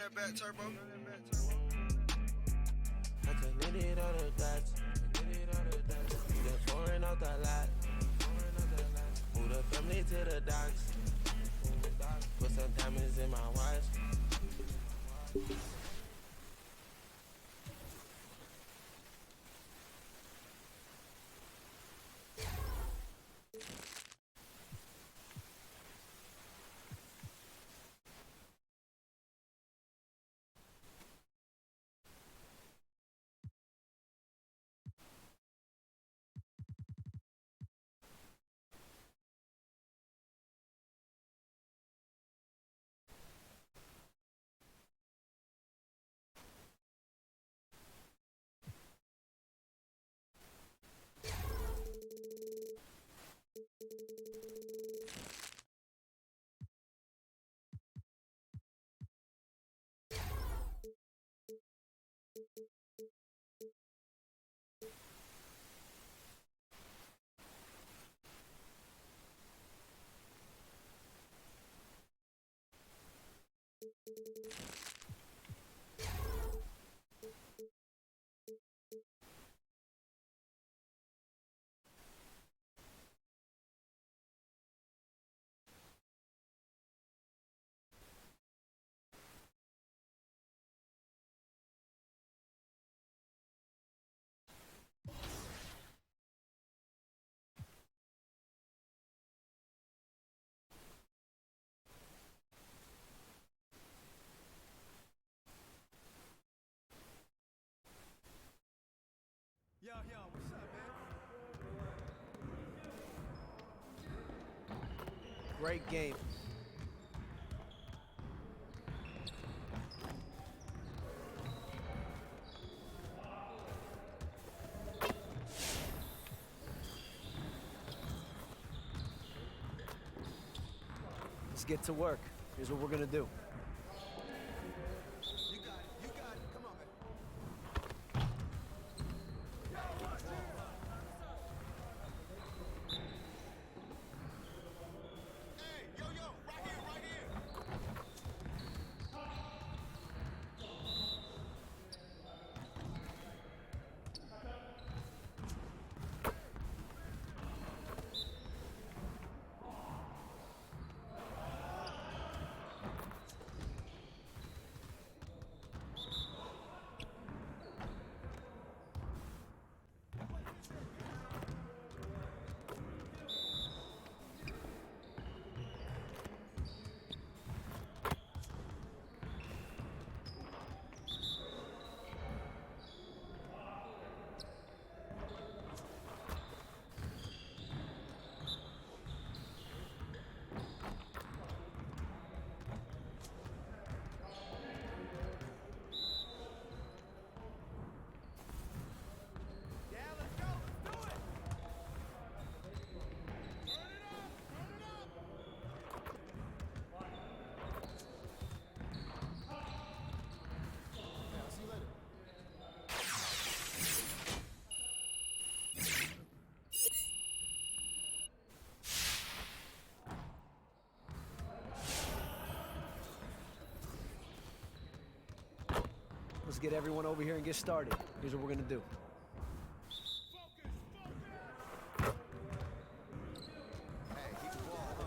that back turbo. I just needed all the dots. Then pouring out the lot. Move the family to the docks. Put some diamonds in my watch. Yo, what's up, man? Great game. Let's get to work. Here's what we're gonna do. You got it. Come on, man. Hey, yo, right here. Yeah, let's go. Let's do it. Turn it up. Yeah, I'll see you later. Let's get everyone over here and get started. Here's what we're gonna do. Hey, keep the ball, huh?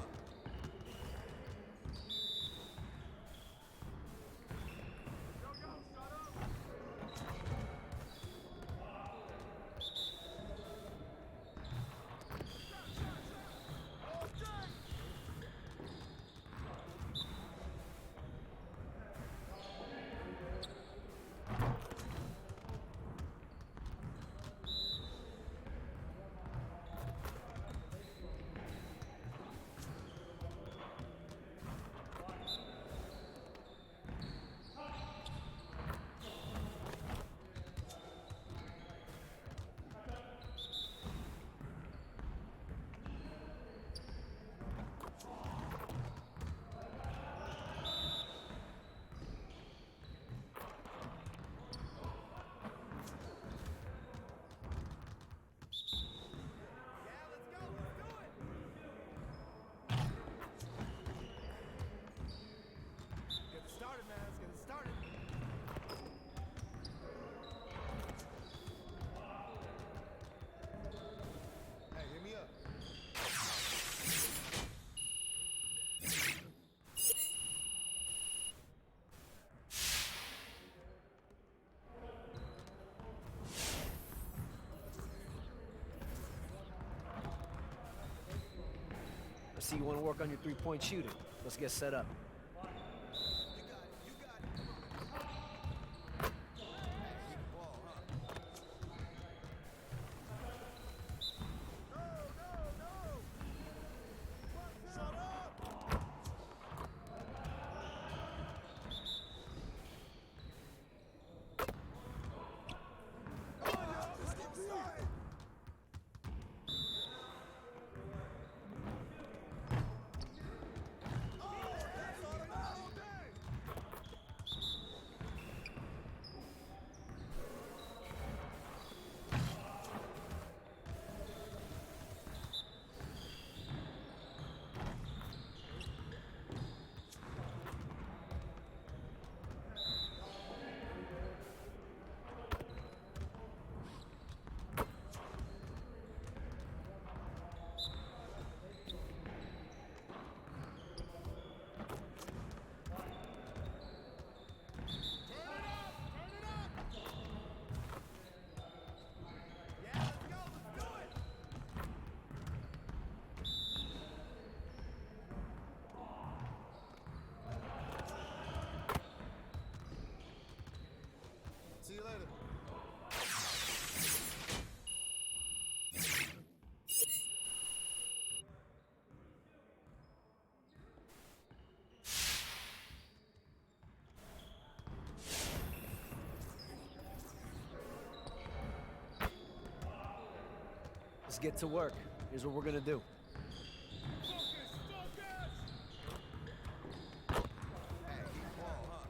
see you want to work on your three-point shooting. Let's get set up. You got it. Come on, man. Hey, keep the ball, huh? No! Shut up! Come on, y'all. Let's get started. Oh, that's all about all day. Yeah, let's go. Let's do it. See you later. Let's get to work. Here's what we're gonna do. Hey, keep the ball, huh?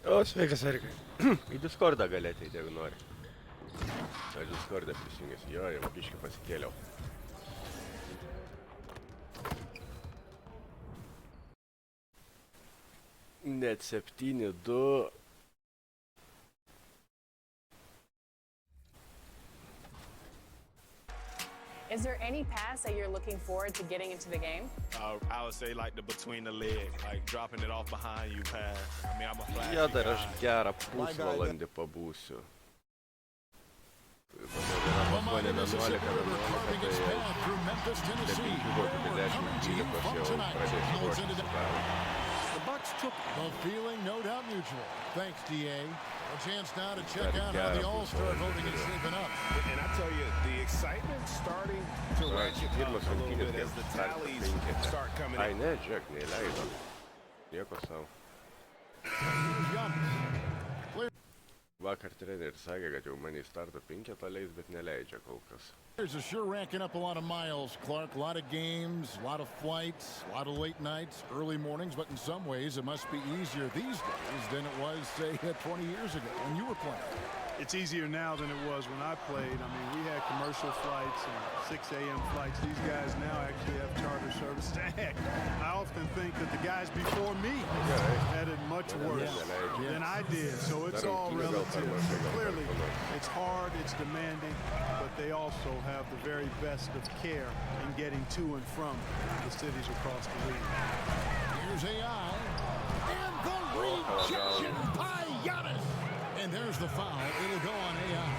O, sveikas, Erikai. Į Discordą gali ateiti, jeigu nori. Aš Discordą prisijungęs. Jo, jau biškį pasikėliau. Net 7-2. Is there any pass that you're looking forward to getting into the game? I would say like the between the leg, like dropping it off behind you pass. I mean, I'm a flashy Jo, dar aš guy. gerą pusvalandį pabūsiu. The Bucks took the feeling, no doubt mutual. Thanks, DA. A chance now to check out how the All-Star voting is shaping up. And I tell you, the excitement starting to ratchet up a little bit as the tallies start coming Ai, in. ne, žiūrėk, neįleido. Nieko savo. Here's Giannis. Clear. Vakar treneris sakė, kad jau mane į starto 5 leis, bet neleidžia kol kas. Here's a sure racking up a lot of miles, Clark. A lot of games, a lot of flights, a lot of late nights, early mornings, but in some ways it must be easier these days than it was, say, 20 years ago when you were playing. It's easier now than it was when I played. I mean, we had commercial flights and 6 a.m. flights. These guys now actually have charter service. I often think that the guys before me had it much worse than I did. So it's all relative. Clearly, it's hard, it's demanding, but they also have the very best of care in getting to and from the cities across the league. Here's AI. And the rejection by Giannis. And there's the foul. It'll go on AI.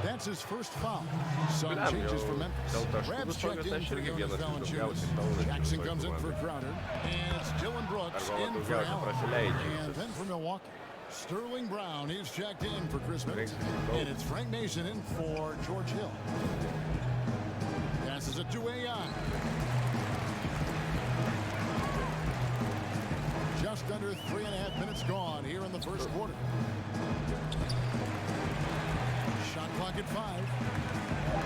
That's his first foul. Some changes for Memphis. Rabs checked in for Jonas Valanciunas. Jackson comes in for Crowder. And it's Dylan Brooks in for Allen. And then for Milwaukee, Sterling Brown is checked in for Chris Middleton. And it's Frank Mason in for George Hill. Passes it to AI. Just under 3.5 minutes gone here in the first quarter. Shot clock at 5.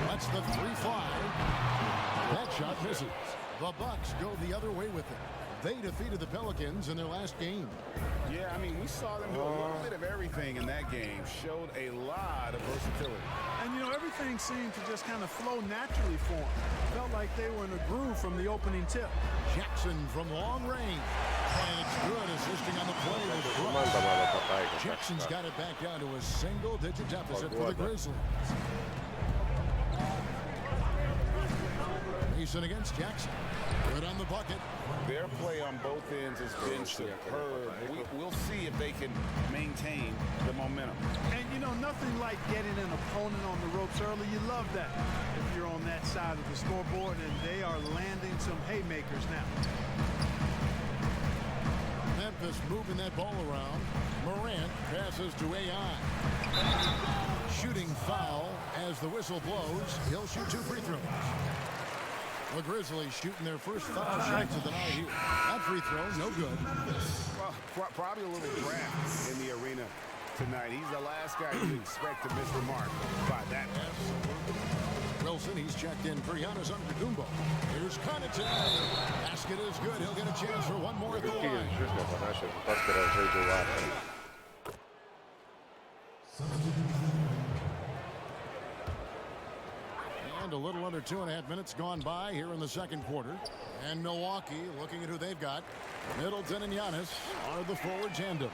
That's the 3 fly. That shot misses. The Bucks go the other way with it. They defeated the Pelicans in their last game. Yeah, I mean, we saw them do a little bit of everything in that game. Showed a lot of versatility. And, you know, everything seemed to just kind of flow naturally for them. Felt like they were in a groove from the opening tip. Jackson from long range. And it's good, assisting on the play with Brooks. Jackson's got it back down to a single-digit deficit for the Grizzlies. Mason against Jackson. Good on the bucket. Their play on both ends has been superb. We'll see if they can maintain the momentum. And, you know, nothing like getting an opponent on the ropes early. You love that if you're on that side of the scoreboard, and they are landing some haymakers now. Memphis moving that ball around. Morant passes to AI. Shooting foul as the whistle blows. He'll shoot 2 free throws. The Grizzlies shooting their first foul shots of the night here. That free throw, no good. Well, probably a little draft in the arena tonight. He's the last guy you'd expect to miss the mark by that. Wilson, he's checked in for Giannis Antetokounmpo. Here's Connaughton. Basket is good. He'll get a chance for one more at the line. And a little under 2.5 minutes gone by here in the second quarter. And Milwaukee, looking at who they've got. Middleton and Giannis are the forward tandem.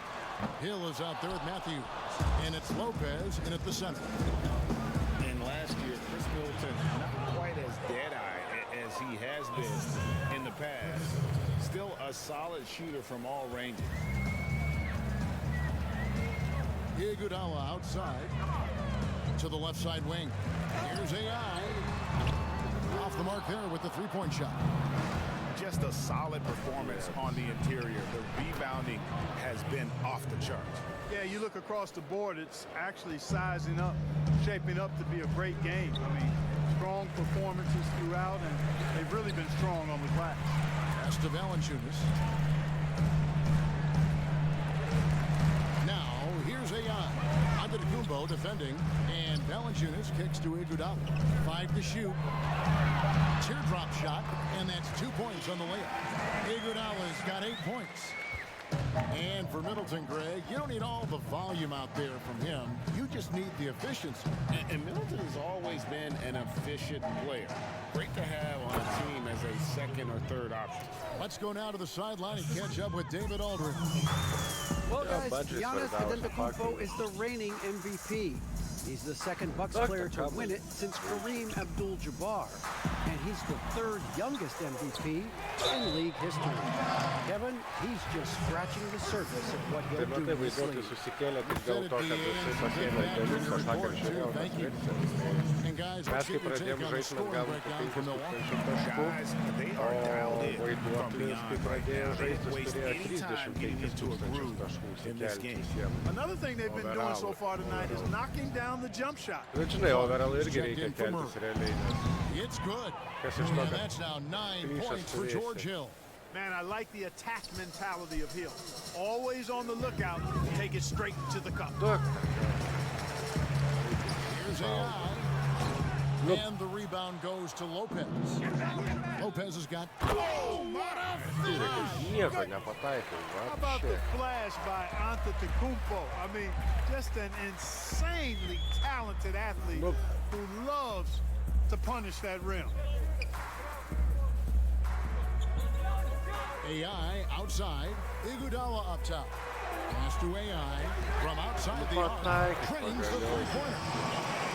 Hill is out there with Matthews. And it's Lopez in at the center. And last year, Chris Middleton, not quite as dead-eye as he has been in the past. Still a solid shooter from all ranges. Iguodala outside to the left side wing. Here's AI. Off the mark there with the three-point shot. Just a solid performance on the interior. The rebounding has been off the charts. Yeah, you look across the board, it's actually sizing up, shaping up to be a great game. I mean, strong performances throughout, and they've really been strong on the glass. Pass to Valanciunas. Now, here's AI. Antetokounmpo defending, and Valanciunas kicks to Iguodala. 5 to shoot. Teardrop shot, and that's 2 points on the layup. Iguodala's got 8 points. And for Middleton, Greg, you don't need all the volume out there from him. You just need the efficiency. And Middleton has always been an efficient player. Great to have on a team as a second or third option. Let's go now to the sideline and catch up with David Aldridge. Well, Yeah, guys, budget Giannis for that was Antetokounmpo is the reigning MVP. He's the second Bucks player to win it since Kareem Abdul-Jabbar. And he's the third youngest MVP in league history. Kevin, he's just scratching the surface of what he'll do Tai in this vaizduotė league. susikėlė tik dėl to, kad jisai pasiėmė Deliuksą, sakė, žiūrėjau tas versijas. And guys, Mes let's kai get your pradėjom take on the žaisti, mes scoring gavom breakdown 5 from Milwaukee. 000 taškų, Guys, they are dialed in o from vaiduoklis, kai beyond right pradėjo now. They žaisti, didn't waste turėjo any time getting 35 into a 000 groove taškų in this įsikelti game. visiems. Another thing they've been doing so far tonight is knocking down the jump shot. Bet žinai, overall irgi reikia keltis realiai, nes It's good. kas iš to, And kad that's now 9 Grįžęs points for turėsi. George Hill. Man, I like the attack mentality of Hill. Always on the lookout to take it straight to the cup. duok. Here's AI. And the rebound goes to Lopez. Lopez has got... Oh, what a finish! Nieko nepataikė, How about the vapšė. flash by Antetokounmpo? I mean, just an insanely talented athlete Look. who loves to punish that rim. AI outside. Iguodala up top. Pass to AI from outside the arc. Trains the three-pointer.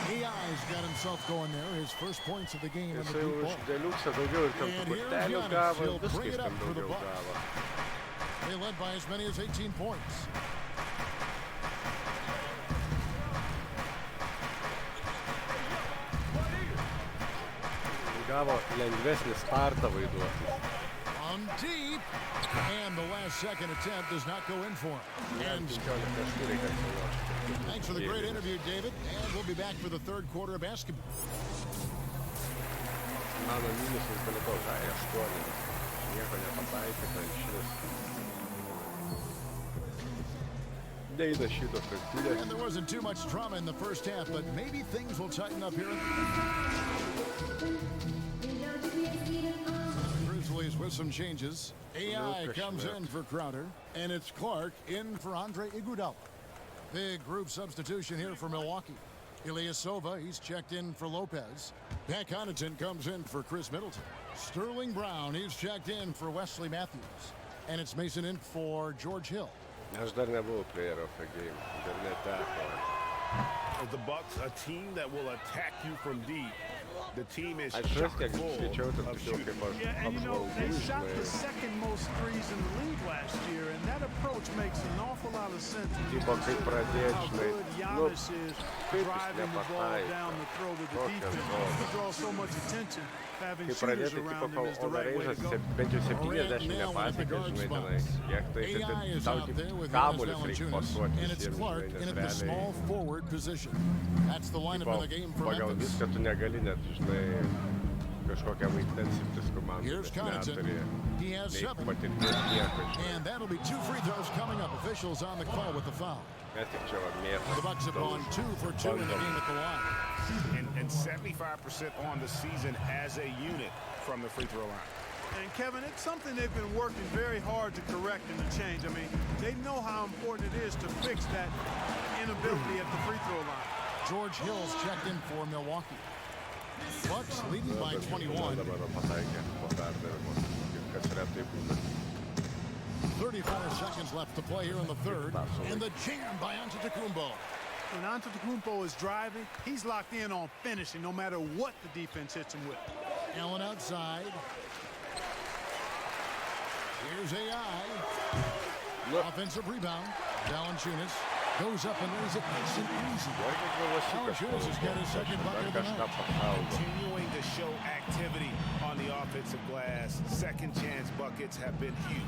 AI's got himself going there. His first points of the game in the Jisai deep už ball. Deliuksą daugiau ir ten And tų here's kortelių Giannis. gavo, He'll bring viskas it up ten for the daugiau Bucks. gavo. They led by as many as 18 points. Gavo lengvesnį startą vaiduoklis. On deep. And the last second attempt does not go in for him. And 15 taškų reikia atsilošti. thanks for the great interview, David. And we'll be back for the third quarter of basketball. Mano minusas palikau, 8. Nieko nepataikė, tai šis. Neina šito kasdienės. And there wasn't too much drama in the first half, but maybe things will tighten up here. Grizzlies with some changes. AI comes in for Crowder, and it's Clark in for Andre Iguodala. Big group substitution here for Milwaukee. Ilyasova, he's checked in for Lopez. Pat Connaughton comes in for Chris Middleton. Sterling Brown, he's checked in for Wesley Matthews. And it's Mason in for George Hill. Aš dar nebuvau player of the game, dar neteko. The Bucks, a team that will attack you from deep. The team is Aš vis kiek full skaičiau, tad of tačiau shooting. kaip aš Yeah, and you know, they apžvalgų, shot the žinai, second most threes in the league last year, and that approach makes an awful lot of sense. tipo kaip pradėt, How žinai, good nu, Giannis is kaip jis driving the ball nepataiko. down the throat of the Kokias defense. zonas. He draws so much attention. Having Kai shooters pradėti, tipo, around him kol is the right way to overrage'as, go. bent jau Durant 70 nailing at the nepasiekė, guard žinai, tenai. spots. Kiek tai, AI kad is tau out tik there with kamuolius Jonas reikia Valanciunas, pasuoti and it's visiems, Clark žinai, in at the nes small realiai, forward position. That's the lineup in the game for pagal Memphis. viską tu negali net, žinai, kažkokią vaidmensimtis komandą, Here's nes Connaughton. neturi He has nei 7. patirties nieko, žinai. And that'll be 2 free throws coming up. Officials on the call with the foul. Mes tik čia va The Bucks have mėsą. gone 2 for 2 in the game at the line. And 75% on the season as a unit from the free throw line. And Kevin, it's something they've been working very hard to correct and to change. I mean, they know how important it is to fix that inability at the free throw line. George Hill's checked in for Milwaukee. Bucks leading by 21. Dabar pataikė po perdavimo, kas retai būna. 34 seconds left to play here in the third. And the jam by Antetokounmpo. When Antetokounmpo is driving, he's locked in on finishing no matter what the defense hits him with. Allen outside. Here's AI. Offensive rebound. Valanciunas goes up and lays it nice and easy. Valanciunas has got his second bucket of the night. Continuing to show activity on the offensive glass. Second chance buckets have been huge.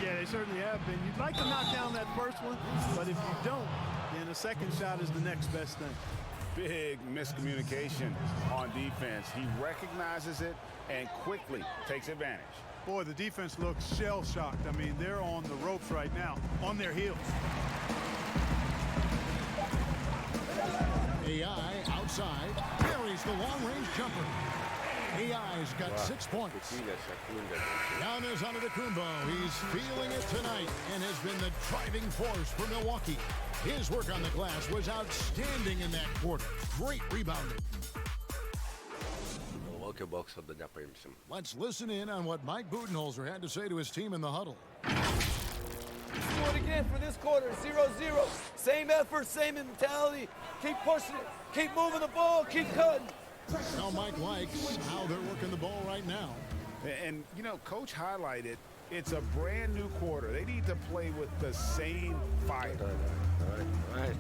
Yeah, they certainly have been. You'd like to knock down that first one, but if you don't, then the second shot is the next best thing. Big miscommunication on defense. He recognizes it and quickly takes advantage. Boy, the defense looks shell-shocked. I mean, they're on the ropes right now, on their heels. AI outside. Carries the long-range jumper. AI's got 6 points. Giannis Antetokounmpo, he's feeling it tonight and has been the driving force for Milwaukee. His work on the glass was outstanding in that quarter. Great rebounding. Milwaukee Bucks'a da paimsim. Let's listen in on what Mike Budenholzer had to say to his team in the huddle. Do it again for this quarter, 0-0. Same effort, same mentality. Keep pushing it, keep moving the ball, keep cutting. Now Mike likes how they're working the ball right now. And, you know, Coach highlighted, it's a brand new quarter. They need to play with the same fire. All right.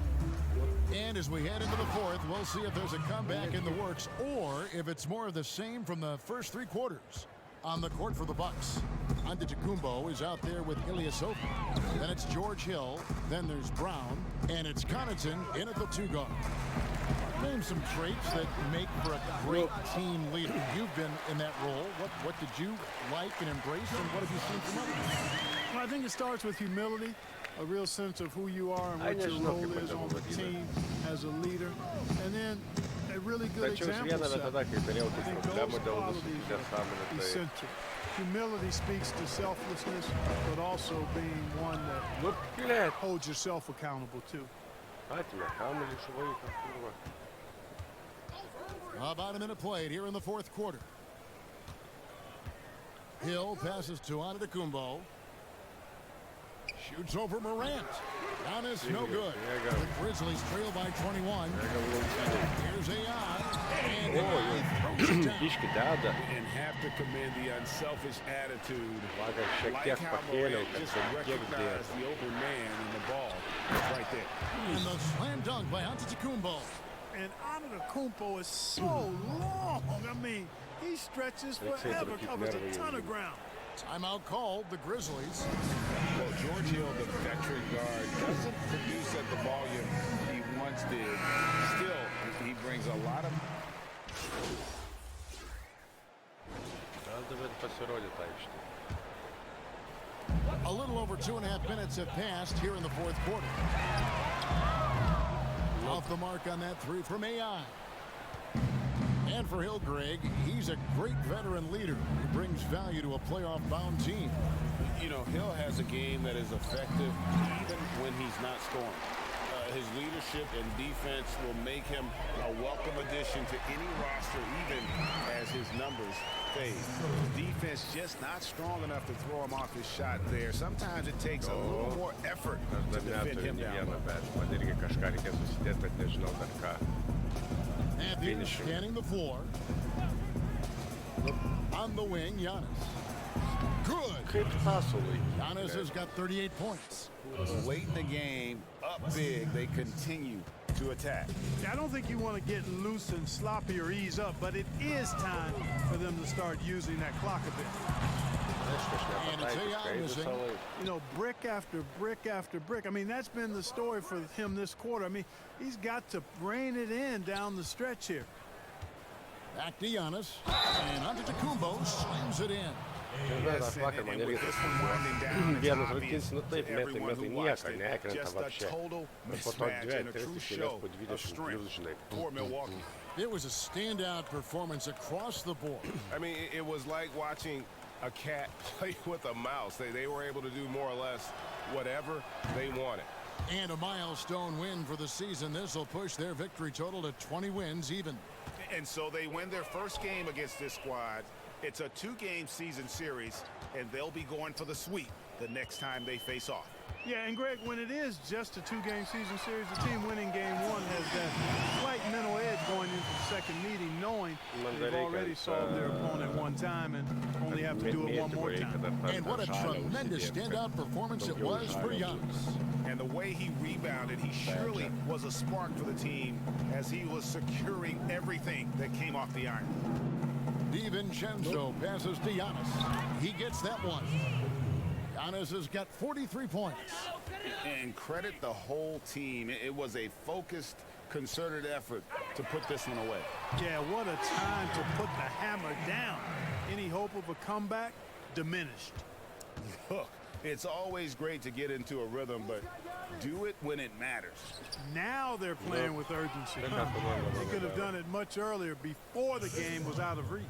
And as we head into the fourth, we'll see if there's a comeback in the works or if it's more of the same from the first 3 quarters. On the court for the Bucks, Antetokounmpo is out there with Ilyasova. Then it's George Hill. Then there's Brown. And it's Connaughton in at the 2 guard. Name some traits that make for a great team leader. You've been in that role. What did you like and embrace, and what have you seen from others? Well, I think it starts with humility, a real sense of who you are and what your role is on the team as a leader, and then a really good example set. I think those qualities are essential. Humility speaks to selflessness, but also being one that holds yourself accountable too. About a minute played here in the fourth quarter. Hill passes to Antetokounmpo. Shoots over Morant. Giannis, no good. The Grizzlies trail by 21. Here's AI. And AI throws it down. And have to commend the unselfish attitude. Like how Morant just recognized the open man in the ball right there. And the slam dunk by Antetokounmpo. And Antetokounmpo is so long. I mean, he stretches forever, covers a ton of ground. Timeout called, the Grizzlies. Well, George Hill, the veteran guard, doesn't produce at the volume he once did. Still, he brings a lot of... A little over 2.5 minutes have passed here in the fourth quarter. Off the mark on that 3 from AI. And for Hill, Greg, he's a great veteran leader who brings value to a playoff-bound team. You know, Hill has a game that is effective even when he's not scoring. His leadership and defense will make him a welcome addition to any roster, even as his numbers fade. Defense just not strong enough to throw him off his shot there. Sometimes it takes a little more effort to defend him down. Matthews scanning the floor. On the wing, Giannis. Good. Giannis has got 38 points. Late in the game, up big, they continue to attack. I don't think you want to get loose and sloppy or ease up, but it is time for them to start using that clock a bit. And it's AI missing. You know, brick after brick after brick. I mean, that's been the story for him this quarter. I mean, he's got to rein it in down the stretch here. Back to Giannis. And Antetokounmpo slams it in. Yes, and with this one winding down, it's obvious to everyone who watched it. Just a total mismatch and a true show of strength for Milwaukee. It was a standout performance across the board. I mean, it was like watching a cat play with a mouse. They were able to do more or less whatever they wanted. And a milestone win for the season. This will push their victory total to 20 wins even. And so they win their first game against this squad. It's a 2-game season series, and they'll be going for the sweep the next time they face off. Yeah, and Greg, when it is just a 2-game season series, the team winning game 1 has that slight mental edge going into the second meeting, knowing they've already solved their opponent one time and only have to do it one more time. And what a tremendous standout performance it was for Giannis. And the way he rebounded, he surely was a spark for the team as he was securing everything that came off the iron. DiVincenzo passes to Giannis. He gets that one. Giannis has got 43 points. And credit the whole team. It was a focused, concerted effort to put this one away. Yeah, what a time to put the hammer down. Any hope of a comeback diminished. Look, It's always great to get into a rhythm, but do it when it matters. Now they're playing with urgency. They could have done it much earlier, before the game was out of reach.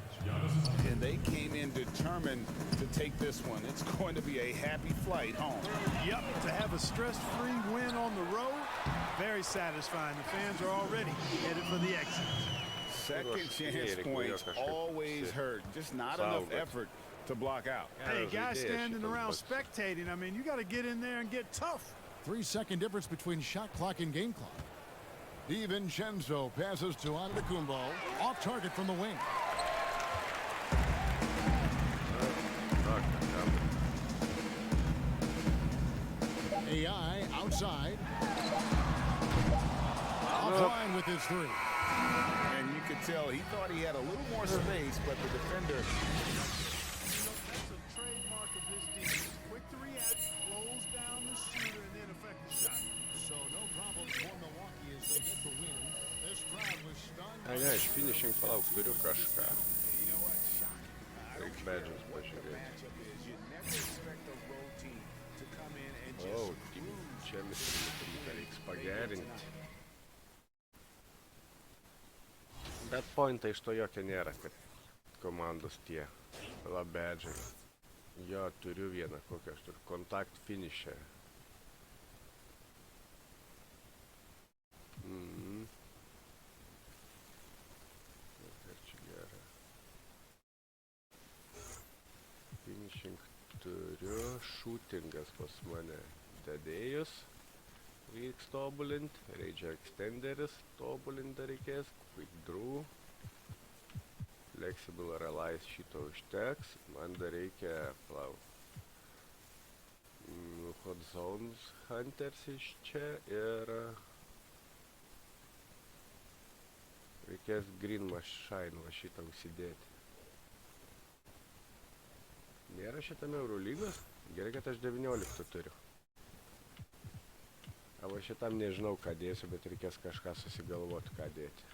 And they came in determined to take this one. It's going to be a happy flight home. Yep, to have a stress-free win on the road, very satisfying. The fans are already headed for the exit. Second chance points always hurt. Just not enough effort to block out. Hey, guys standing around spectating, I mean, you got to get in there and get tough. 3-second difference between shot clock and game clock. DiVincenzo passes to Antetokounmpo, off target from the wing. AI outside. Offline with his three. And you could tell he thought he had a little more space, but the defender. That's a trademark of this defense. Quick to react, close down the shooter, and then affect the shot. So no problem for Milwaukee as they get the win. This crowd was stunned. Ai, ne, aš finishing palauk, turiu kažką. Reik badges pažiūrėti. O, čia mes reiks pagerinti. Bet pointai iš to jokio nėra, kad komandos tie labedžiai. Jo, turiu vieną, kokią aš turiu. Kontakt finish'e. Ir čia gera. Finishing turiu. Shootingas pas mane dedėjus. Reiks tobulint. Rage extenderis tobulint dar reikės. Quick draw. Flexible realize šito užteks. Man dar reikia, hot zones hunters iš čia ir reikės green machine va šitą užsidėti. Nėra šitame Eurolygos? Gerai, kad aš 19 turiu. O šitam nežinau, ką dėsiu, bet reikės kažką susigalvoti, ką dėti.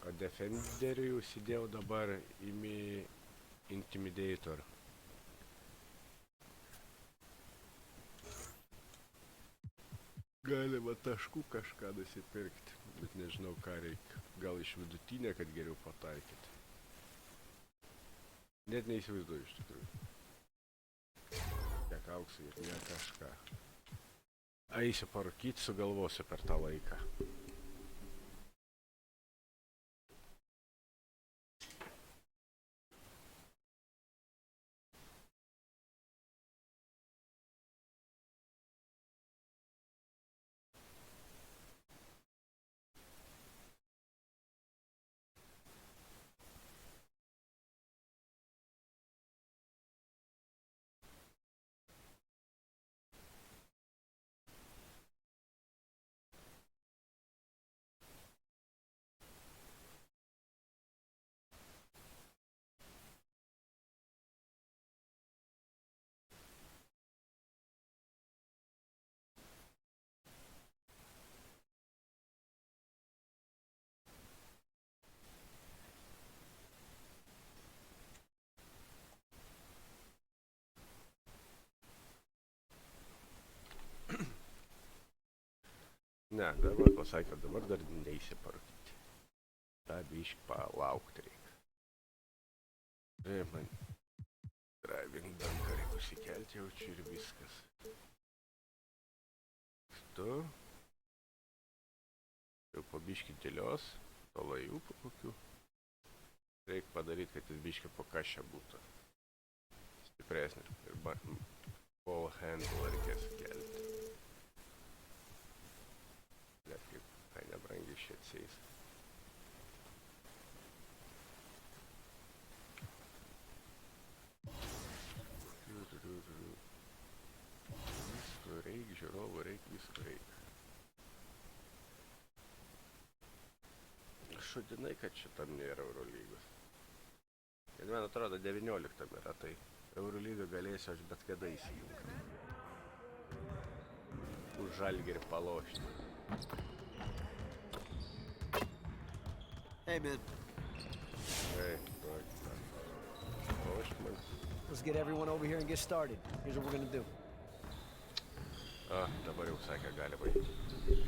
O Defenderiui užsidėjau dabar Intimidator. Galima taškų kažką nusipirkti, bet nežinau, ką reikia. Gal iš vidutinę, kad geriau pataikyti. Net neįsivaizduoju iš tikrųjų. Kiek auksai ir ne kažką. Eisiu parūkyti, sugalvosiu per tą laiką. Ne, dabar pasakė, dabar dar neįsi parūkyti. Ta biškį palaukti reikia. Tai man driving danką reikia užsikelti jau čia ir viskas. Tu. Jau po biškį dėlios, to lajų po kokių. Reikia padaryti, kad jis biškį po kašę būtų. Stipresnė. Ir ball handle reikės kelti. Net kaip, tai nebrangiai šie atsės. Visko reik, žiūrovų reik, visko reik. Šudinai, kad šitam nėra Eurolygos. Ir man atrodo 19 yra, tai Eurolygą galėsiu aš bet kada įsijungti. Už Žalgirį palošti. Hey, man. Hey, look. Oh, man. Let's get everyone over here and get started. Here's what we're gonna do. Dabar jau sakė, galima eiti.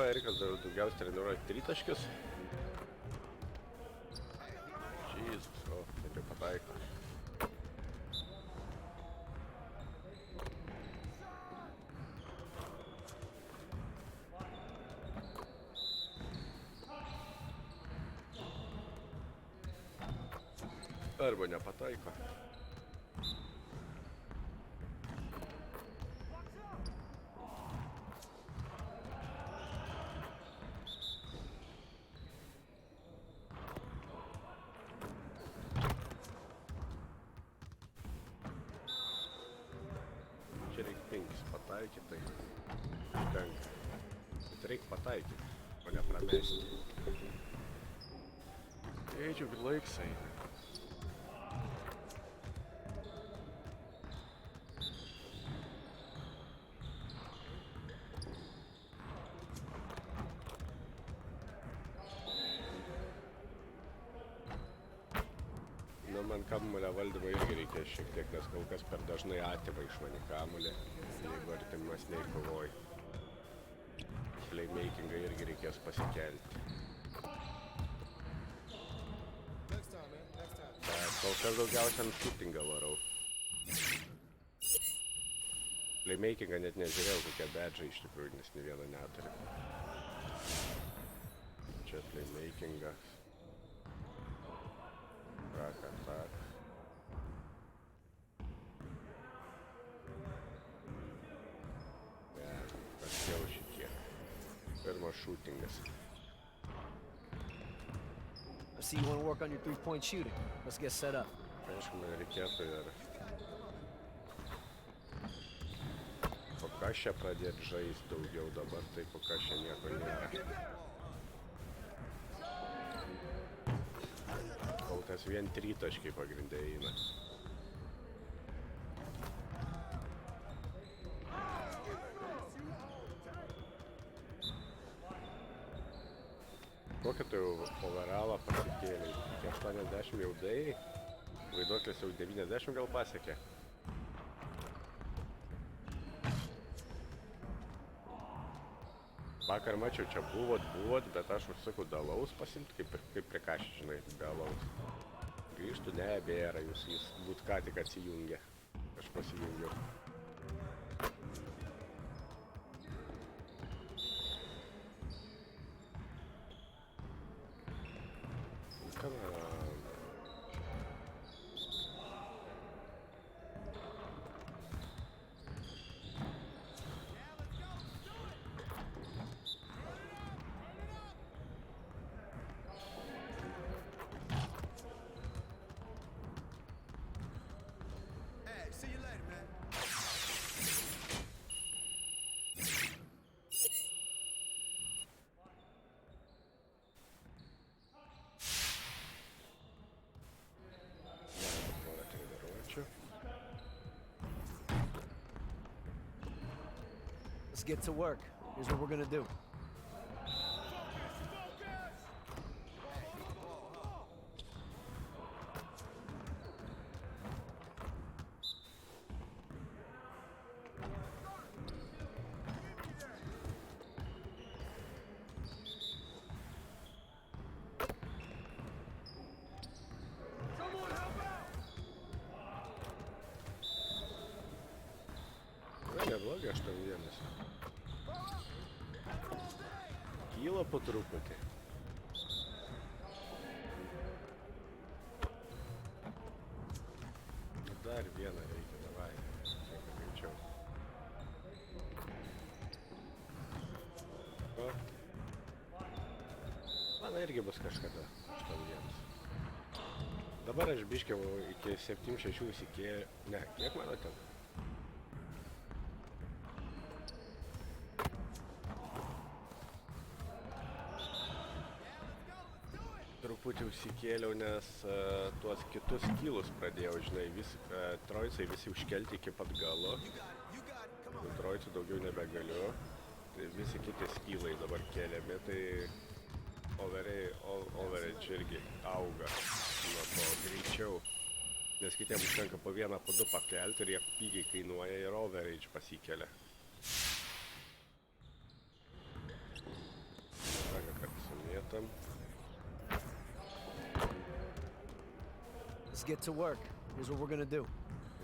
ko Erikas daugiausiai treniruoja tritaškius. Jezus, o, taip jau pataiko. Arba nepataiko. Čia reikia 5 pataikyti, tai tenka. Bet reikia pataikyti, o ne pramesti. Eidžiu, laiks eina. Nu, man kamuolio valdymo irgi reikės šiek tiek, nes kol kas per dažnai atima iš mane kamuolį, jeigu artimesniai kovoji. Playmakingą irgi reikės pasikelti. Bet kol kas daugiausia ant shootingą varau. Playmakingą net nežiūrėjau, kokie badžai iš tikrųjų, nes nė vieno neturiu. Čia playmakingas. Tak. Ne, paskiau šitie. Pirmas shootingas. I see you want to work on your three-point shooting. Let's get set up. Aišku, man reikėtų ir po ką čia pradėti žaisti daugiau dabar, tai po ką čia nieko nėra. Kol kas vien tritaškiai pagrindė eina. Kokį tu overalą pasikėlei? Iki 80 jau daėjai? Vaiduoklis jau 90 gal pasiekė? Vakar mačiau, čia buvot, bet aš užsakau dalaus pasimti, kaip prie kašį, žinai, be alaus. Grįžtų, nebėra, jūs būt ką tik atsijungė. Aš pasijungiau. Let's get to work. Here's what we're gonna do. Neblogai 8-1. Kyla po truputį. Dar vieną reikia, davai. Kiek greičiau. O. Man irgi bus kažkada 8-1. Dabar aš biškiau iki 7-6 įsikėjau. Ne, kiek mano ten? Truputį užsikėliau, nes tuos kitus skylus pradėjau, žinai, trojcai visi užkelti iki pat galo. Trojcų daugiau nebegaliu. Tai visi kiti skylai dabar keliami, tai overage irgi auga nuo to greičiau. Nes kitiems užtenka po vieną, po du pakelti ir jie pigiai kainuoja ir overage pasikelia. Raga, kad sumėtam. Let's get to work. Here's what we're gonna do.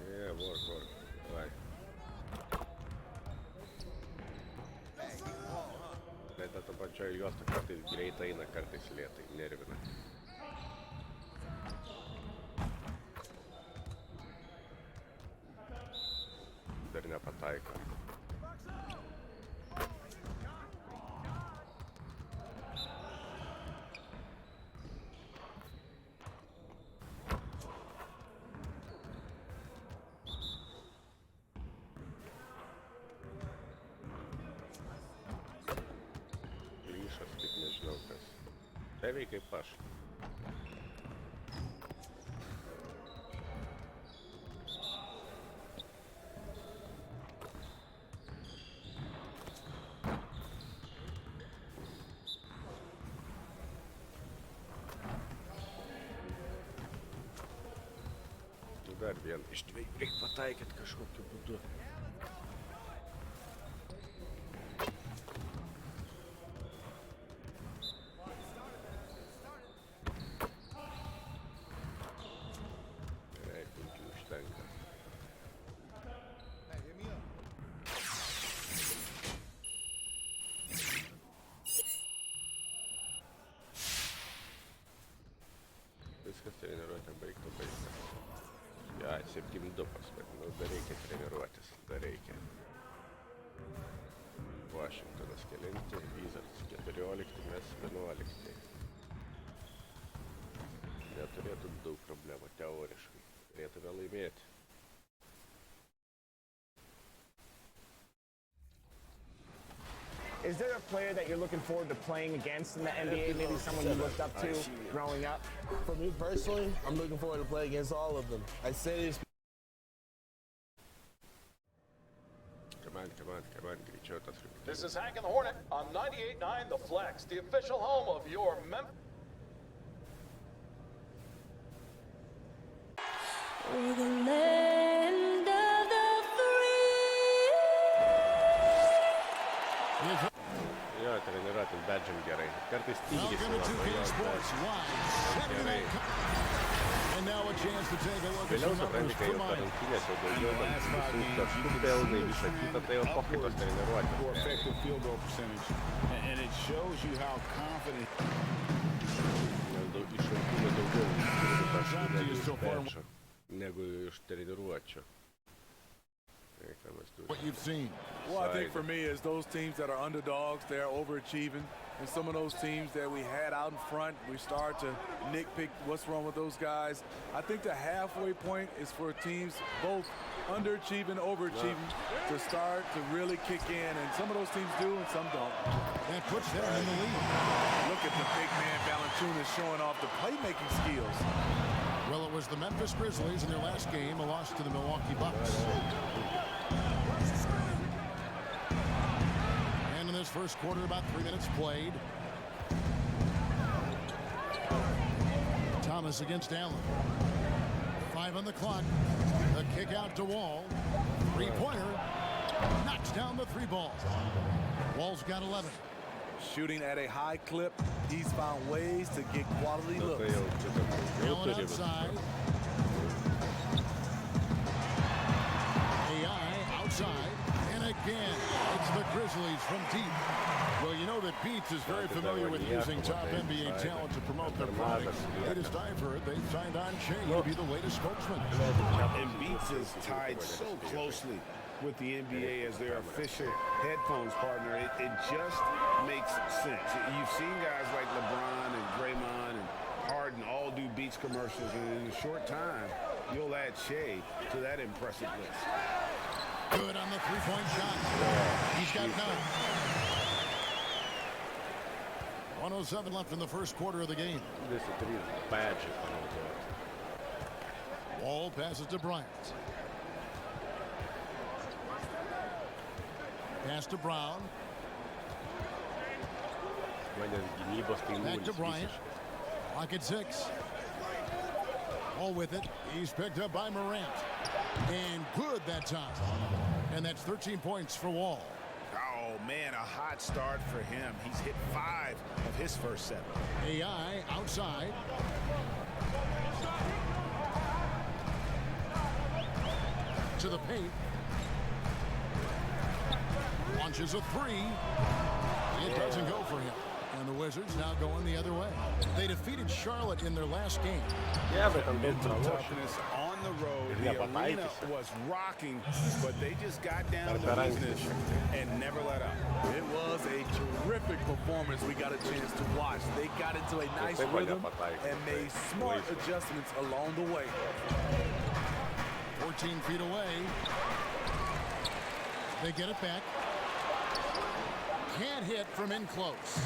Yeah, work. Right. Bet ta pačioje juosta kartais greitai eina, kartais lėtai, nervina. Dar nepataiko. Beveik kaip aš. dar vieną iš dviejų reikia pataikyti kažkokiu būdu. Gerai, 5 užtenka. Viskas treniruotė baigta. Ja, 7-2 paskui, nu dar reikia treniruotis, dar reikia. Vašingtonas kelinti, Wizards 14, mes 11. Neturėtų daug problemų, teoriškai. Turėtume laimėti. Is there a player that you're looking forward to playing against in the NBA? Maybe someone you looked up to growing up? For me personally, I'm looking forward to playing against all of them. I say this. Come on, greičiau tas rungtynes. This is Hank and the Hornet on 98.9 The Flex, the official home of your Memphis. We're the land of the free. Jo, treniruotis bedžiam gerai. Kartais tingis gerai. And now a chance to take a look at Vėliau some numbers supranti, kai for jau per Mike. rungtynės jau daugiau visų taškų pelnai, visą kitą, tai jau pokytos For treniruotės. effective field goal percentage. And it shows you how confident Iš rungtynių daugiau taškų negu iš treniruočių. What you've seen. Well, I think for me, is those teams that are underdogs, they're overachieving. And some of those teams that we had out in front, we start to nitpick what's wrong with those guys. I think the halfway point is for teams both underachieving, overachieving to start to really kick in. And some of those teams do and some don't. That puts them in the lead. Look at the big man Valanciunas showing off the playmaking skills. Well, it was the Memphis Grizzlies in their last game, a loss to the Milwaukee Bucks. And in this first quarter, about 3 minutes played. Thomas against Allen. 5 on the clock. A kick out to Wall. Three-pointer. Knocks down the 3 ball. Wall's got 11. Shooting at a high clip, he's found ways to get quality looks. Allen outside. AI outside. And again, it's the Grizzlies from deep. Well, you know that Beats is very familiar with using top NBA talent to promote their products. Latest I've heard, they've signed on Shea to be the latest spokesman. And Beats is tied so closely with the NBA as their official headphones partner. It just makes sense. You've seen guys like LeBron and Draymond and Harden all do Beats commercials, and in a short time, you'll add Shea to that impressive list. Good on the three-point shot. He's got 9. 107 left in the first quarter of the game. This is 3 badges. Wall passes to Bryant. Pass to Brown. Back to Bryant. Lock at 6. All with it. He's picked up by Morant. And good that time. And that's 13 points for Wall. Oh, man, a hot start for him. He's hit 5 of his first 7. AI outside. To the paint. Launches a 3. It doesn't go for him. And the Wizards now going the other way. They defeated Charlotte in their last game. Yeah, but I'm Mental toughness on the road. The arena was rocking, but they just got down to business and never let up. It was a terrific performance we got a chance to watch. They got into a nice rhythm and made smart adjustments along the way. 14 feet away. They get it back. Can't hit from in close.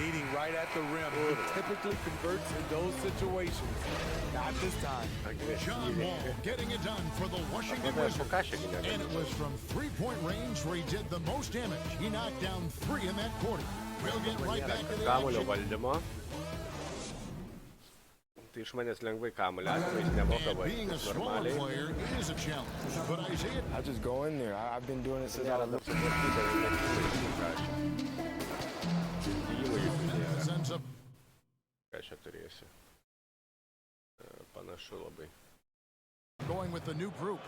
Meeting right at the rim. He typically converts in those situations. Not this time. John Wall getting it done for the Washington Wizards. And it was from three-point range where he did the most damage. He knocked down 3 in that quarter. We'll get right back to the action. iš manęs lengvai kamuolį atima, jis nemoka And being a vaizdas smaller normaliai. player is a challenge. But Isaiah, I just go in there. I've been doing it since I was little. sends up Ką čia turėsiu? Panašu labai. going with the new group.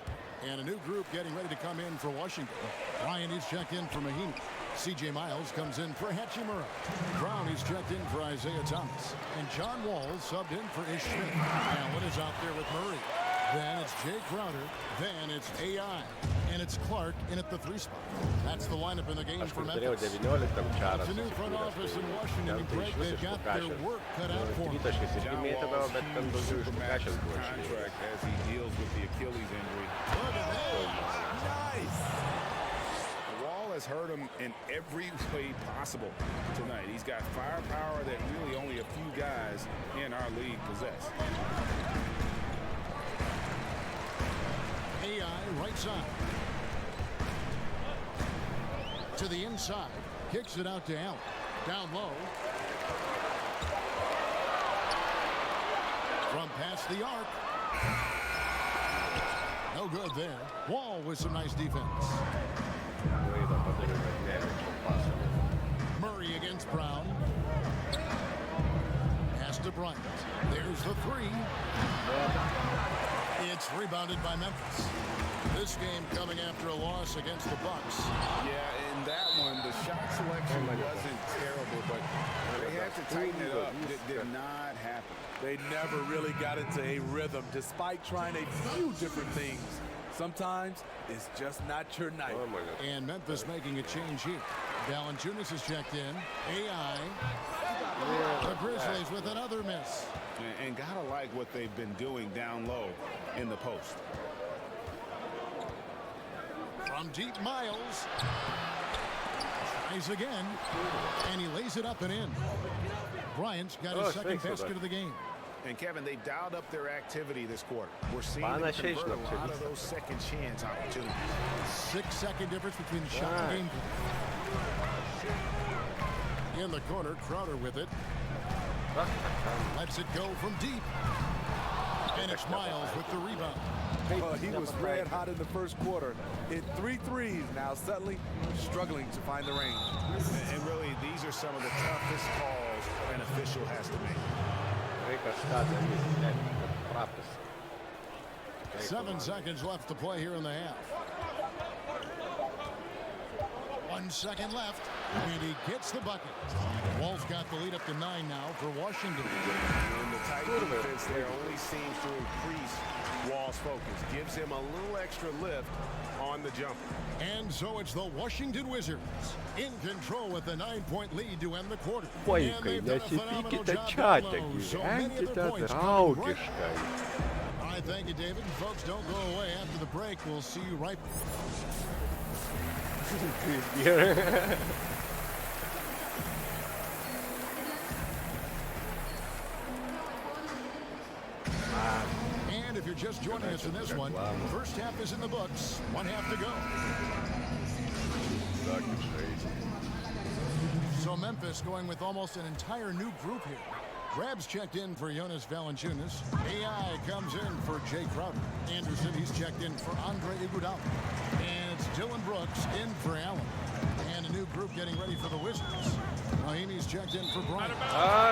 And a new group getting ready to come in for Washington. Ryan is checked in for Mahinmi. C.J. Miles comes in for Hachimura. Brown is checked in for Isaiah Thomas. And John Wall subbed in for Ish Smith. Allen is out there with Murray. Then it's Jay Crowder. Then it's AI. And it's Clark in at the 3 spot. That's the lineup in the game Aš for kur turėjau Memphis. 19 čarą It's a new front office in Washington. And Greg, they've got their work cut out for them. Tritaškis irgi mėtydavo, bet ten daugiau iš Pukašiaus buvo išėjęs. Contract as he deals with the Achilles injury. Nice. Wall has hurt him in every way possible tonight. He's got firepower that really only a few guys in our league possess. AI right side. To the inside. Kicks it out to Allen. Down low. From past the arc. No good there. Wall with some nice defense. Murray against Brown. Pass to Bryant. There's the 3. It's rebounded by Memphis. This game coming after a loss against the Bucks. Yeah, in that one, the shot selection wasn't terrible, but they had to tighten it up. It did not happen. They never really got into a rhythm, despite trying a few different things. Sometimes it's just not your night. Oh my God. And Memphis making a change here. Valanciunas is checked in. AI. The Grizzlies with another miss. And gotta like what they've been doing down low in the post. From deep, Miles. Tries again. And he lays it up and in. Bryant's got his second basket of the game. And Kevin, they've dialed up their activity this quarter. We're seeing them convert a lot of those second chance opportunities. 6-second difference between the shot and game play. In the corner, Crowder with it. Lets it go from deep. And it's Miles with the rebound. He was red hot in the first quarter. Hit 3 threes. Now suddenly struggling to find the range. And really, these are some of the toughest calls an official has to make. 7 seconds left to play here in the half. 1 second left, and he gets the bucket. Wall's got the lead up to 9 now for Washington. And the tight defense there only seems to increase Wall's focus. Gives him a little extra lift on the jumper. And so it's the Washington Wizards in control with a 9-point lead to end the quarter. Vaikai, nesipykite čia, taigi venkite draugiškai. All right, thank you, David. Folks, don't go away. After the break, we'll see you right. And if you're just joining us in this one, first half is in the books. 1 half to go. So Memphis going with almost an entire new group here. Grabs checked in for Jonas Valanciunas. AI comes in for Jay Crowder. Anderson, he's checked in for Andre Iguodala. And it's Dylan Brooks in for Allen. And a new group getting ready for the Wizards. Mahinmi's checked in for Bryant.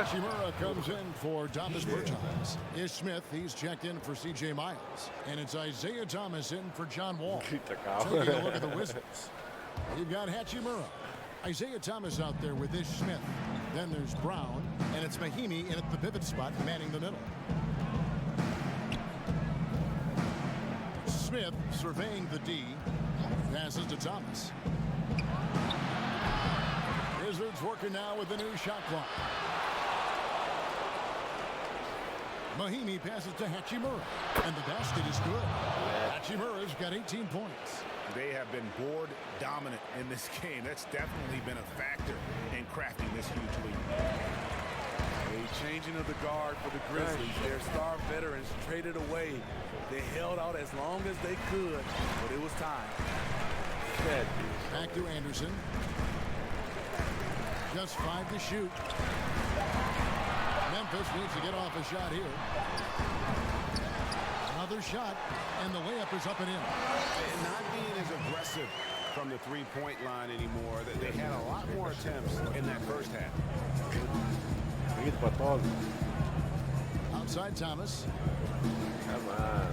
Shimura comes in for Thomas Bertans. Ish Smith, he's checked in for C.J. Miles. And it's Isaiah Thomas in for John Wall. Taking a look at the Wizards. You've got Hachimura. Isaiah Thomas out there with Ish Smith. Then there's Brown, and it's Mahinmi in at the pivot spot, manning the middle. Smith surveying the D. Passes to Thomas. Wizards working now with the new shot clock. Mahinmi passes to Hachimura, and the basket is good. Hachimura's got 18 points. They have been board dominant in this game. That's definitely been a factor in crafting this huge lead. A changing of the guard for the Grizzlies. Their star veterans traded away. They held out as long as they could, but it was time. Back to Anderson. Just 5 to shoot. Memphis needs to get off a shot here. Another shot, and the layup is up and in. And not being as aggressive from the three-point line anymore. They had a lot more attempts in that first half. Outside Thomas. Come on.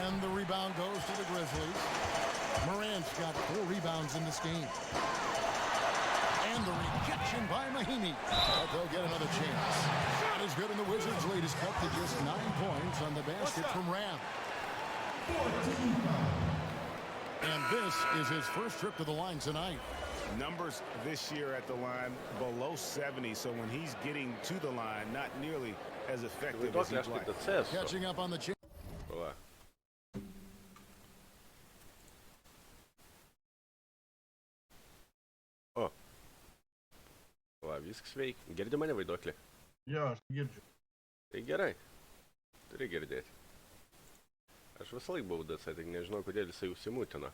And the rebound goes to the Grizzlies. Morant's got 4 rebounds in this game. And the rejection by Mahinmi. But they'll get another chance. Shot is good, and the Wizards' lead is cut to just 9 points on the basket from Ram. And this is his first trip to the line tonight. Numbers this year at the line below 70, so when he's getting to the line, not nearly as effective as he'd like. Catching up on the chance. O. Va, viskas veikia. Girdi mane, vaiduoklį? Jo, aš girdžiu. Tai gerai. Turi girdėti. Aš visą laiką buvau DC, tik nežinau, kodėl jisai užsimūtino.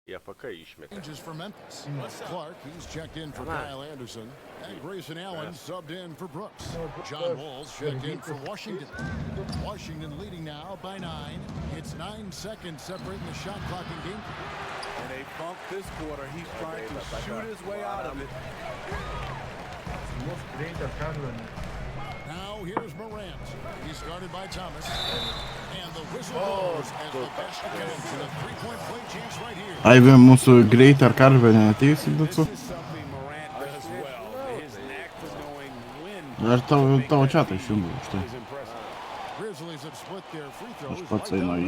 Jie FK išmetė. For Memphis. Clark, he's checked in for Kyle Anderson. And Grayson Allen subbed in for Brooks. John Walls checked in for Washington. Washington leading now by 9. It's 9 seconds separating the shot clock in game. And they bumped this quarter. He's trying to shoot his way out of it. Now here's Morant. He's guarded by Thomas. And the whistle goes as the basket goes to the 3-point play chance right here. Aivi, mūsų greitai ar karvė neateis į dacu? Ar tavo čatą išjungiu už tai? Aš pats einu į...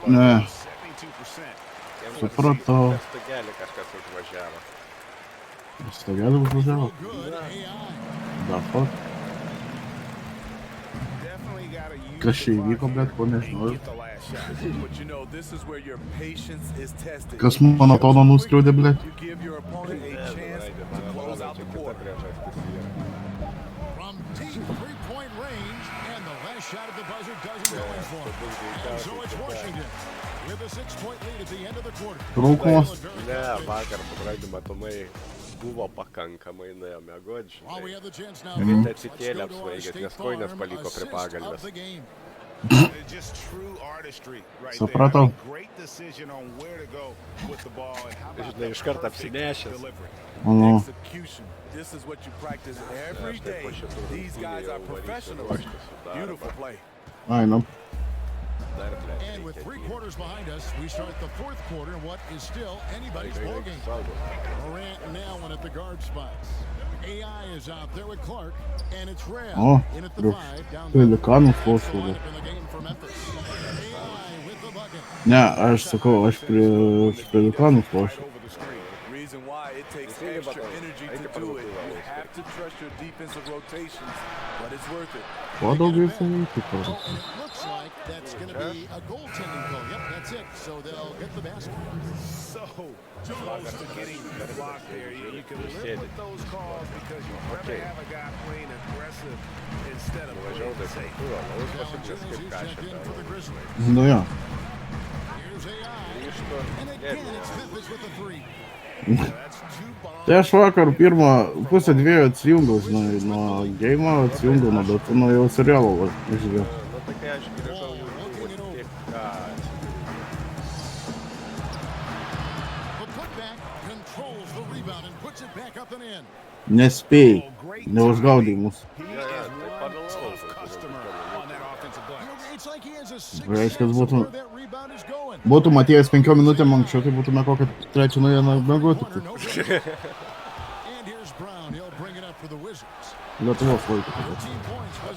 Ne. Supratau. Stogelį užvažiavo? Da, fuck. Kas čia įvyko, blet, ko nežinau. Kas mano toną nuskriaudė, blet? From deep 3-point range, and the last shot of the buzzer doesn't go in for him. And so it's Washington with a 6-point lead at the end of the quarter. Trūkumas. Ne, vakar pradžiu matomai buvo pakankamai, nuėjo miegot, žinai. Ryte atsikėlė apsvaigęs, nes koinės paliko prie pagalvės. Supratau. Žinai, iš karto apsinešęs. This is what you practice every day. These guys are professionals. Beautiful play. I know. And with 3 quarters behind us, we start the 4th quarter in what is still anybody's ballgame. Morant now in at the guard spots. AI is out there with Clark, and it's Ram in at the 5 down the line in the game for Memphis. AI with the bucket. Ne, aš sakau, aš prie Pelikanų flošiu. Reason why it takes extra energy to do it. You have to trust your defensive rotations, but it's worth it. Kuo daugiau įsiminti, And it looks like that's going to be a goaltending call. Yep, that's it. So they'll get the basket. So close to getting the block there. You can live with those calls because you'd rather have a guy playing aggressive instead of playing safe. Nu jo. Here's AI. And again, it's Memphis with the 3. Tai aš vakar pirmą pusę 2 atsijungiau, žinai, nuo geimo atsijungiau, nuo datino jau serialo žiūrėjau. Nu, tai kai aš grįžau jau buvo taip, kad... Nespėjai, neužgaudai mūsų. Reiškia, būtų Matėjas 5 minutėm anksčiau, tai būtume kokią 3 nuėję mėgoti. Lietuvos laiką.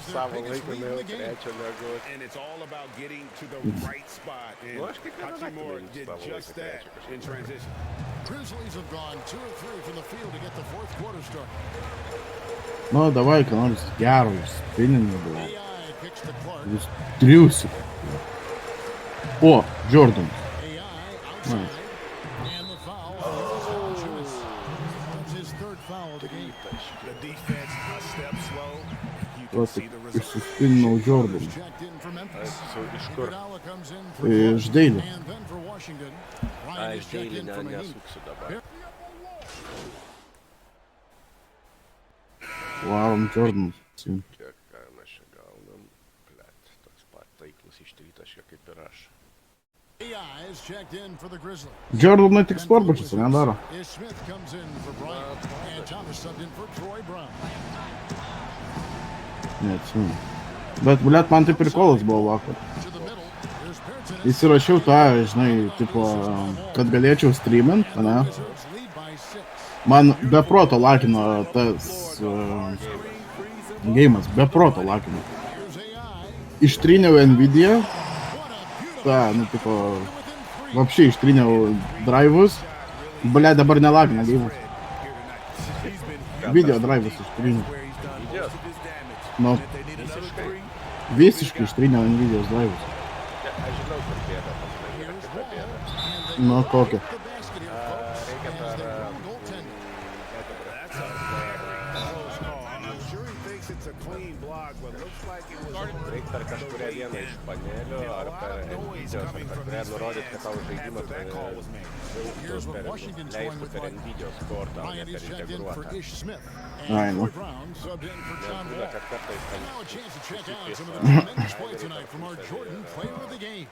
Savo laiką nuėjau 3 mėgoti. Nu, aš kiekvieną naktį nuėjau savo laiką 3 Nu, davai, ką nors gero, spininių buvo. Jūs triusi. O, Jordan. Išsispinau Jordan. Iš kur? Iš Deilio. A, iš checked in from the Heat. Nesuksiu dabar. Varom Jordan. Kiek ką mes čia gaunam. Blet, toks pat taiklus iš tritaškio kaip ir aš. AI is checked in for the Grizzlies. Jordanui tik sportbačius, nedaro. Is Smith comes in for Bryant, and Thomas subbed in for Troy Brown. Neatsimenu. Bet, blet, man tai prikolas buvo vakar. To the middle, here's Berton. Įsirašiau tą, žinai, tipo, kad galėčiau streamint, ne? Wizards lead by 6. Man be proto lakino tas geimas, be proto lakino. Here's AI. Ištryniau Nvidia, tą, nu, tipo, vapšiai ištryniau drive'us. Blet, dabar nelakina geimas. Video drive'us ištryniau. Nu, visiškai ištryniau Nvidia's drive'us. Aš žinau, kur bėda pas mane yra kita bėda. Nu, kokia? Reikia per... Reikia per kažkurią vieną iš panelių ar per Nvidia's, ar per kurią nurodyt, kad tavo žaidimas leistų per Nvidia's kortą, o ne per integruotą. Ai, nu. Būna, kad kartais ten Now a chance to check out some of the tremendous play tonight from our Jordan, player of the game.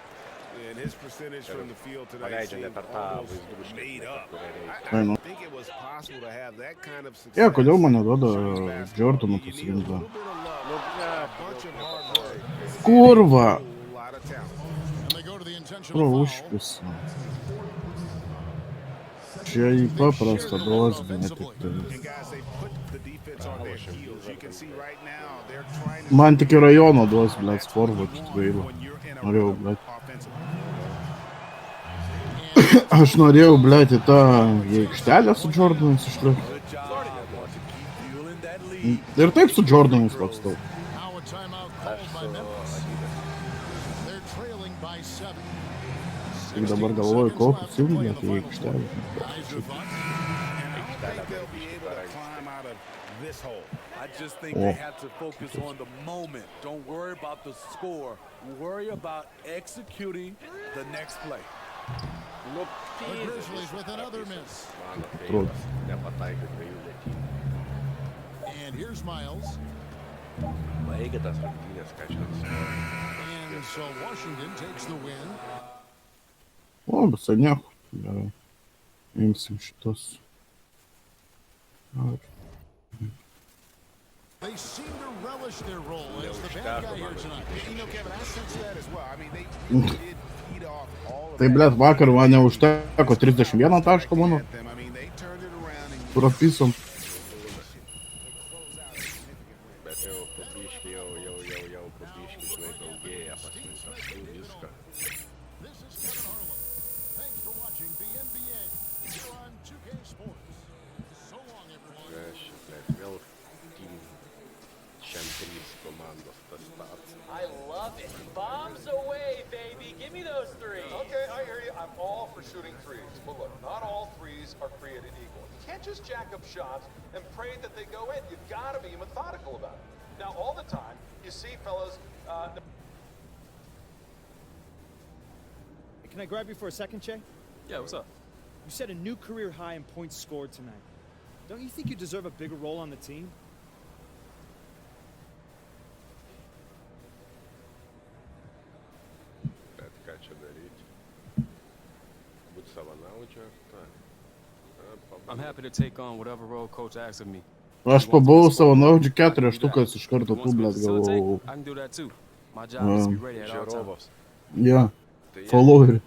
And his percentage from the field today paleidžia ne seemed per tą almost vaizdų made užkėlimą, up. kurią reikia. Ai, nu. I think it was possible to have that kind of success. Jo, kodėl man neduoda Jordanų pasirinkti? Kurva! And they go to the intentional Pro foul. užpis. Čia į paprastą dozę, ne tik tai. And guys, they put the defense on their heels. You can see right now they're trying to Man tik į rajono duos, blet, forward gaila. Norėjau, blet. Aš norėjau, blet, į tą į aikštelę su Jordanais išlikt. Ir taip su Jordanais lakstau. Now a timeout called by Memphis. They're trailing by 7. Tik dabar galvoju, kokius ilgnet į aikštelę. Guys, your thoughts? they'll be able to climb out of this hole. I just think they have to focus on the moment. Don't worry about the score. Worry about executing the next play. Nu, The Grizzlies with another miss. mano feilas, nepataikė dviejų metynų. And here's Miles. Baigė tas rungtynės, ką čia And so Washington takes the win. O, visai nieko. Gerai. Imsim šitos. They seem to relish their role as the bad guy here tonight. You know, Kevin, I sense that as well. I mean, they did eat off all of Tai, blet, vakar man neužteko 31 taško mano. them. I mean, they turned it around and Propisom. Bet jau po biškį, jau po biškį, žinai, daugėja pas mus taškų viską. This is Kevin Harlan. Thanks for watching the NBA here on 2K Sports. So long, everyone. Aš, blet, vėl team Champions komandos tas stats. I love it. Bombs away, baby. Give me those three. Okay, I hear you. I'm all for shooting threes. But look, not all threes are created equal. You can't just jack up shots and pray that they go in. You've got to be methodical about it. Now, all the time, you see fellas... Can I grab you for a second, Che? Yeah, what's up? You set a new career high in points scored tonight. Don't you think you deserve a bigger role on the team? Bet ką čia daryti? Būt savanaudžiu ar tą? I'm happy to take on whatever role coach asks of me. Aš pabuvau savanaudžių 4 štukas iš karto tų, blet, Facilitate? galvojau. I can do that too. My job is to be ready at all times. Žiūrovas. Ja, followerį.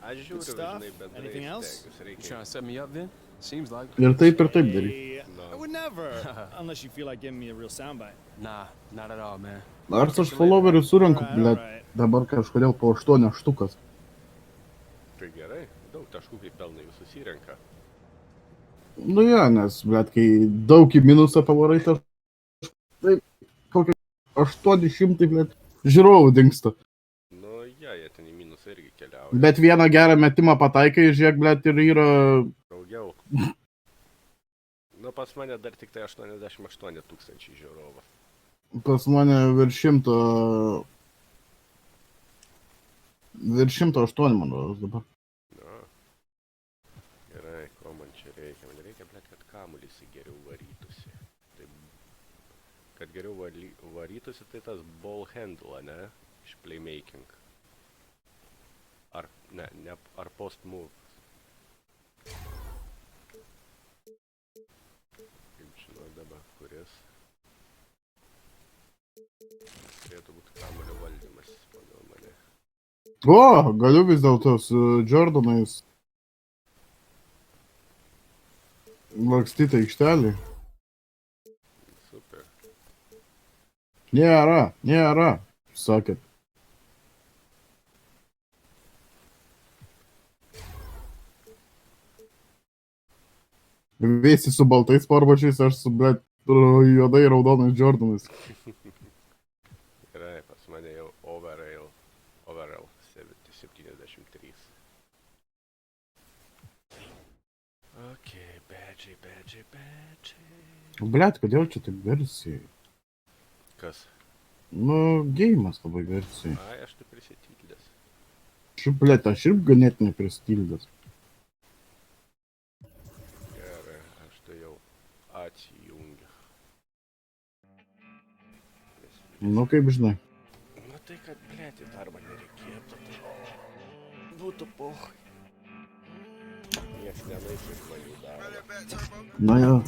Aš žiūriu, žinai, bendrai Anything else? stengiuosi, You reikia. trying to set me up, Vin? Seems like. Ir taip daryk. I would never. Unless you feel like giving me a real soundbite. Nah, not at all, man. Nors aš followerių surenku, blet, dabar kažkodėl po 8 štukas. Tai gerai, daug taškų kaip pelnai jūs susirenka. Nu ja, nes, blet, kai daug į minusą pavarai taškų, tai kokie 800, blet, žiūrovų dingsta. Nu, jie ten į minusą irgi keliauja. Bet vieną gerą metimą pataikai, žiūrėk, blet, ir yra... Daugiau. Nu, pas mane dar tik tai 88 tūkstančiai žiūrovų. Pas mane virš 100... Virš 108, man rodos dabar. kad geriau varytųsi, tai tas ball handle, ne? Iš playmaking. Ar, ne, ar post move. Kaip žinau dabar, kuris. Turėtų būti kamuolio valdymas, pagal mane. O, galiu vis dėlto su Jordanais lakstyti aikštelį. Super. Nėra, sakėt. Visi su baltais sportbačiais, aš su, blet, juodai raudonais Jordanais. Gerai, pas mane jau overall 73. Okei, badžiai. Blet, kodėl čia taip garsiai? Kas? Nu, geimas labai garsiai. Ai, aš tai prisitildęs. Blet, aš ir ganėtinai prisitildęs. Gerai, aš tai jau atsijungiu. Nu, kaip žinai. Nu tai, kad, blet, į darbą nereikėtų, tai būtų pohai. Nieks nenais iš malių darbą. Na jo.